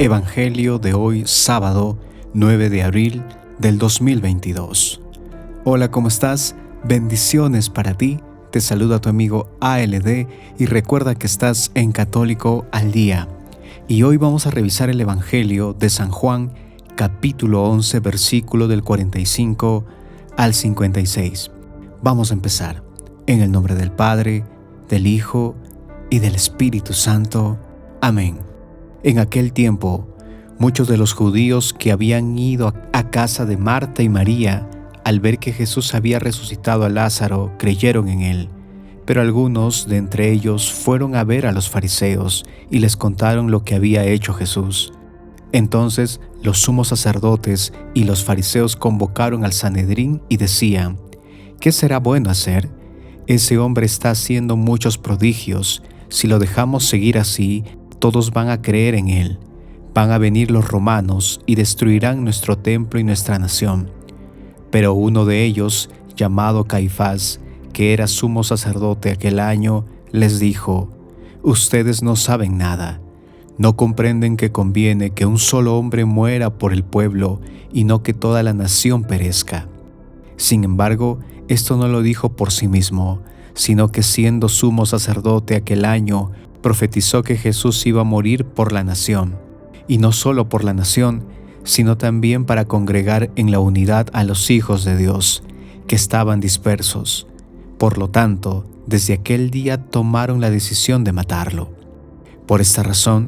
Evangelio de hoy, sábado 9 de abril del 2022. Hola, ¿cómo estás? Bendiciones para ti. Te saluda tu amigo ALD y recuerda que estás en Católico al Día. Y hoy vamos a revisar el Evangelio de San Juan, capítulo 11, versículo del 45 al 56. Vamos a empezar. En el nombre del Padre, del Hijo y del Espíritu Santo. Amén. En aquel tiempo, muchos de los judíos que habían ido a casa de Marta y María, al ver que Jesús había resucitado a Lázaro, creyeron en él. Pero algunos de entre ellos fueron a ver a los fariseos y les contaron lo que había hecho Jesús. Entonces los sumos sacerdotes y los fariseos convocaron al Sanedrín y decían: ¿qué será bueno hacer? Ese hombre está haciendo muchos prodigios. Si lo dejamos seguir así, todos van a creer en él. Van a venir los romanos y destruirán nuestro templo y nuestra nación. Pero uno de ellos, llamado Caifás, que era sumo sacerdote aquel año, les dijo: ustedes no saben nada. No comprenden que conviene que un solo hombre muera por el pueblo y no que toda la nación perezca. Sin embargo, esto no lo dijo por sí mismo, sino que siendo sumo sacerdote aquel año, profetizó que Jesús iba a morir por la nación, y no solo por la nación, sino también para congregar en la unidad a los hijos de Dios, que estaban dispersos. Por lo tanto, desde aquel día tomaron la decisión de matarlo. Por esta razón,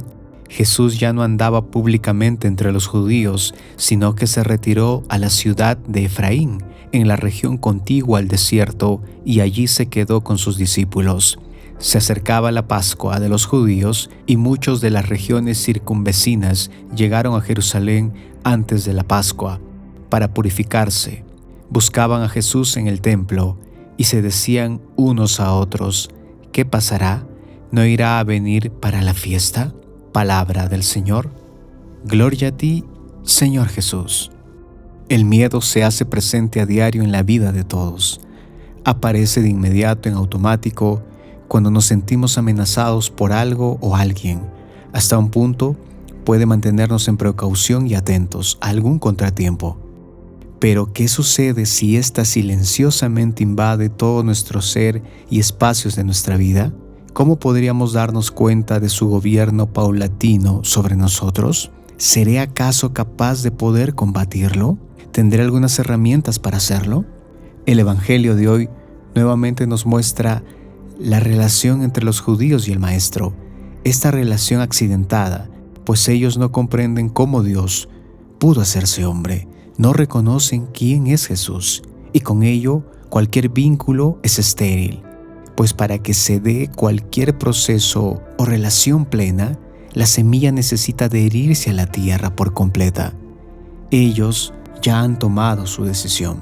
Jesús ya no andaba públicamente entre los judíos, sino que se retiró a la ciudad de Efraín, en la región contigua al desierto, y allí se quedó con sus discípulos. Se acercaba la Pascua de los judíos y muchos de las regiones circunvecinas llegaron a Jerusalén antes de la Pascua para purificarse. Buscaban a Jesús en el templo y se decían unos a otros: ¿qué pasará? ¿No irá a venir para la fiesta? Palabra del Señor. Gloria a ti, Señor Jesús. El miedo se hace presente a diario en la vida de todos. Aparece de inmediato en automático cuando nos sentimos amenazados por algo o alguien. Hasta un punto puede mantenernos en precaución y atentos a algún contratiempo. Pero ¿qué sucede si ésta silenciosamente invade todo nuestro ser y espacios de nuestra vida? ¿Cómo podríamos darnos cuenta de su gobierno paulatino sobre nosotros? ¿Seré acaso capaz de poder combatirlo? ¿Tendré algunas herramientas para hacerlo? El Evangelio de hoy nuevamente nos muestra la relación entre los judíos y el Maestro, esta relación accidentada, pues ellos no comprenden cómo Dios pudo hacerse hombre, no reconocen quién es Jesús, y con ello cualquier vínculo es estéril, pues para que se dé cualquier proceso o relación plena, la semilla necesita adherirse a la tierra por completa. Ellos ya han tomado su decisión.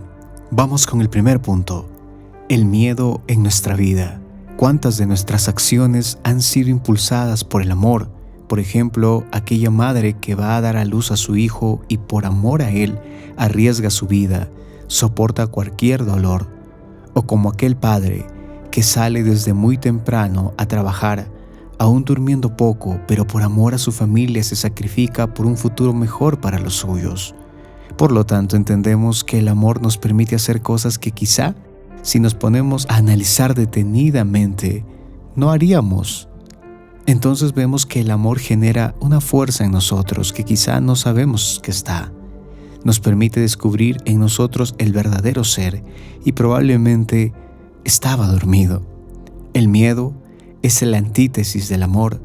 Vamos con el primer punto: el miedo en nuestra vida. ¿Cuántas de nuestras acciones han sido impulsadas por el amor? Por ejemplo, aquella madre que va a dar a luz a su hijo y por amor a él arriesga su vida, soporta cualquier dolor. O como aquel padre que sale desde muy temprano a trabajar, aún durmiendo poco, pero por amor a su familia se sacrifica por un futuro mejor para los suyos. Por lo tanto, entendemos que el amor nos permite hacer cosas que quizá, si nos ponemos a analizar detenidamente, no haríamos. Entonces vemos que el amor genera una fuerza en nosotros que quizá no sabemos que está. Nos permite descubrir en nosotros el verdadero ser y probablemente estaba dormido. El miedo es la antítesis del amor,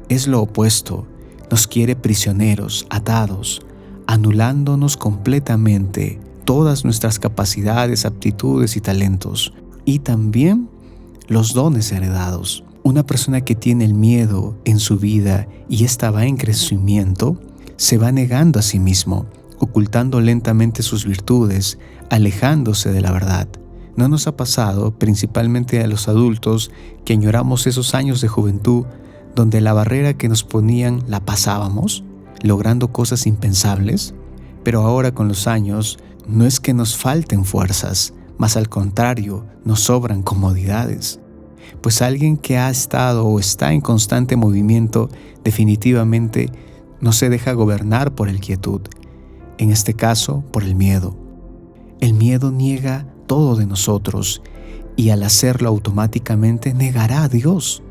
es lo opuesto. Nos quiere prisioneros, atados, anulándonos completamente todas nuestras capacidades, aptitudes y talentos, y también los dones heredados. Una persona que tiene el miedo en su vida y esta va en crecimiento, se va negando a sí mismo, ocultando lentamente sus virtudes, alejándose de la verdad. ¿No nos ha pasado, principalmente a los adultos, que añoramos esos años de juventud donde la barrera que nos ponían la pasábamos, logrando cosas impensables? Pero ahora con los años, no es que nos falten fuerzas, mas al contrario, nos sobran comodidades. Pues alguien que ha estado o está en constante movimiento definitivamente no se deja gobernar por el quietud, en este caso por el miedo. El miedo niega todo de nosotros y al hacerlo automáticamente negará a Dios,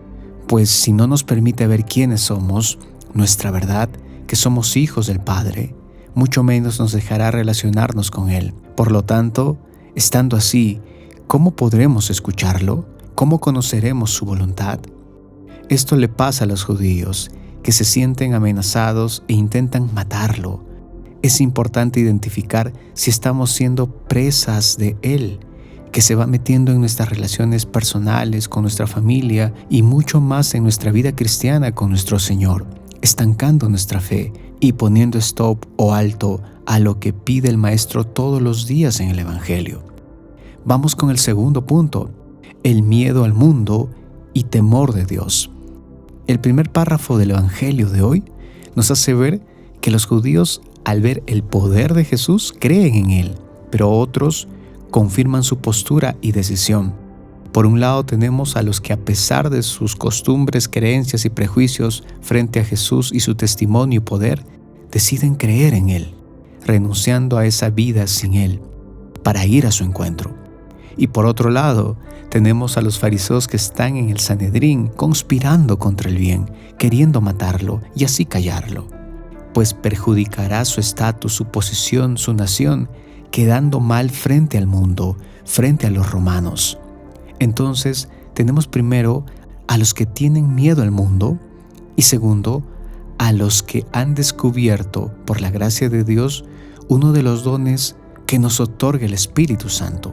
pues si no nos permite ver quiénes somos, nuestra verdad, que somos hijos del Padre, mucho menos nos dejará relacionarnos con Él. Por lo tanto, estando así, ¿cómo podremos escucharlo? ¿Cómo conoceremos su voluntad? Esto le pasa a los judíos, que se sienten amenazados e intentan matarlo. Es importante identificar si estamos siendo presas de Él, que se va metiendo en nuestras relaciones personales, con nuestra familia y mucho más en nuestra vida cristiana con nuestro Señor, estancando nuestra fe y poniendo stop o alto a lo que pide el Maestro todos los días en el Evangelio. Vamos con el segundo punto, el miedo al mundo y temor de Dios. El primer párrafo del Evangelio de hoy nos hace ver que los judíos, al ver el poder de Jesús, creen en Él, pero otros confirman su postura y decisión. Por un lado tenemos a los que, a pesar de sus costumbres, creencias y prejuicios frente a Jesús y su testimonio y poder, deciden creer en Él, renunciando a esa vida sin Él, para ir a su encuentro. Y por otro lado, tenemos a los fariseos que están en el Sanedrín conspirando contra el bien, queriendo matarlo y así callarlo, pues perjudicará su estatus, su posición, su nación, quedando mal frente al mundo, frente a los romanos. Entonces, tenemos primero a los que tienen miedo al mundo y segundo, a los que han descubierto, por la gracia de Dios, uno de los dones que nos otorga el Espíritu Santo,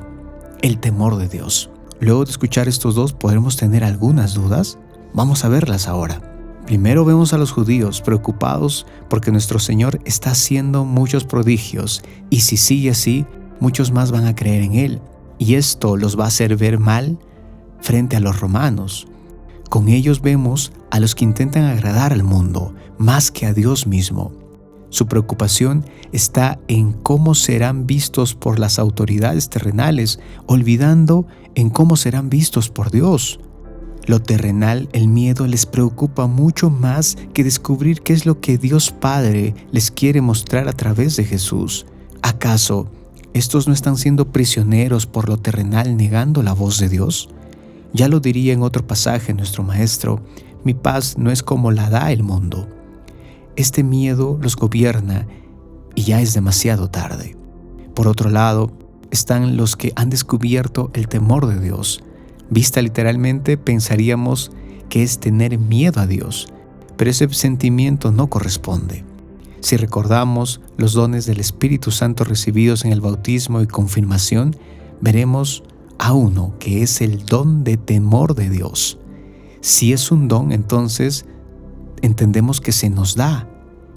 el temor de Dios. Luego de escuchar estos dos, ¿podremos tener algunas dudas? Vamos a verlas ahora. Primero vemos a los judíos preocupados porque nuestro Señor está haciendo muchos prodigios y si sigue así, muchos más van a creer en Él. Y esto los va a hacer ver mal frente a los romanos. Con ellos vemos a los que intentan agradar al mundo más que a Dios mismo. Su preocupación está en cómo serán vistos por las autoridades terrenales, olvidando en cómo serán vistos por Dios. Lo terrenal, el miedo, les preocupa mucho más que descubrir qué es lo que Dios Padre les quiere mostrar a través de Jesús. ¿Acaso estos no están siendo prisioneros por lo terrenal, negando la voz de Dios? Ya lo diría en otro pasaje nuestro Maestro: mi paz no es como la da el mundo. Este miedo los gobierna y ya es demasiado tarde. Por otro lado, están los que han descubierto el temor de Dios. Vista literalmente, pensaríamos que es tener miedo a Dios, pero ese sentimiento no corresponde. Si recordamos los dones del Espíritu Santo recibidos en el bautismo y confirmación, veremos a uno que es el don de temor de Dios. Si es un don, entonces entendemos que se nos da.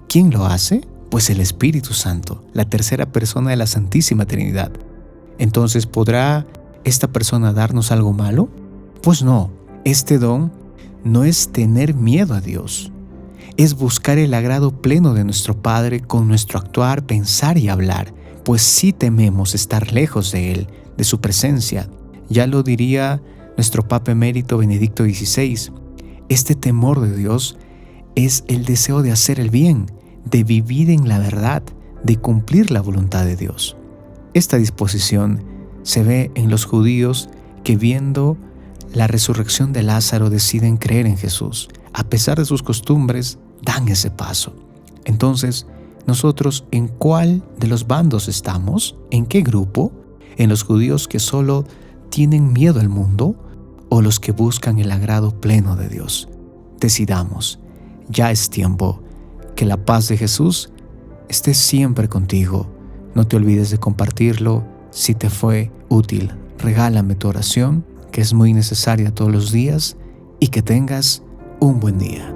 ¿Quién lo hace? Pues el Espíritu Santo, la tercera persona de la Santísima Trinidad. Entonces, ¿podrá esta persona darnos algo malo? Pues no, este don no es tener miedo a Dios, es buscar el agrado pleno de nuestro Padre con nuestro actuar, pensar y hablar, pues sí tememos estar lejos de Él, de su presencia. Ya lo diría nuestro Papa Emérito Benedicto XVI, este temor de Dios es el deseo de hacer el bien, de vivir en la verdad, de cumplir la voluntad de Dios. Esta disposición se ve en los judíos que, viendo la resurrección de Lázaro, deciden creer en Jesús. A pesar de sus costumbres, dan ese paso. Entonces, nosotros, ¿en cuál de los bandos estamos? ¿En qué grupo? ¿En los judíos que solo tienen miedo al mundo o los que buscan el agrado pleno de Dios? Decidamos. Ya es tiempo. Que la paz de Jesús esté siempre contigo. No te olvides de compartirlo. Si te fue útil, regálame tu oración, que es muy necesaria todos los días, y que tengas un buen día.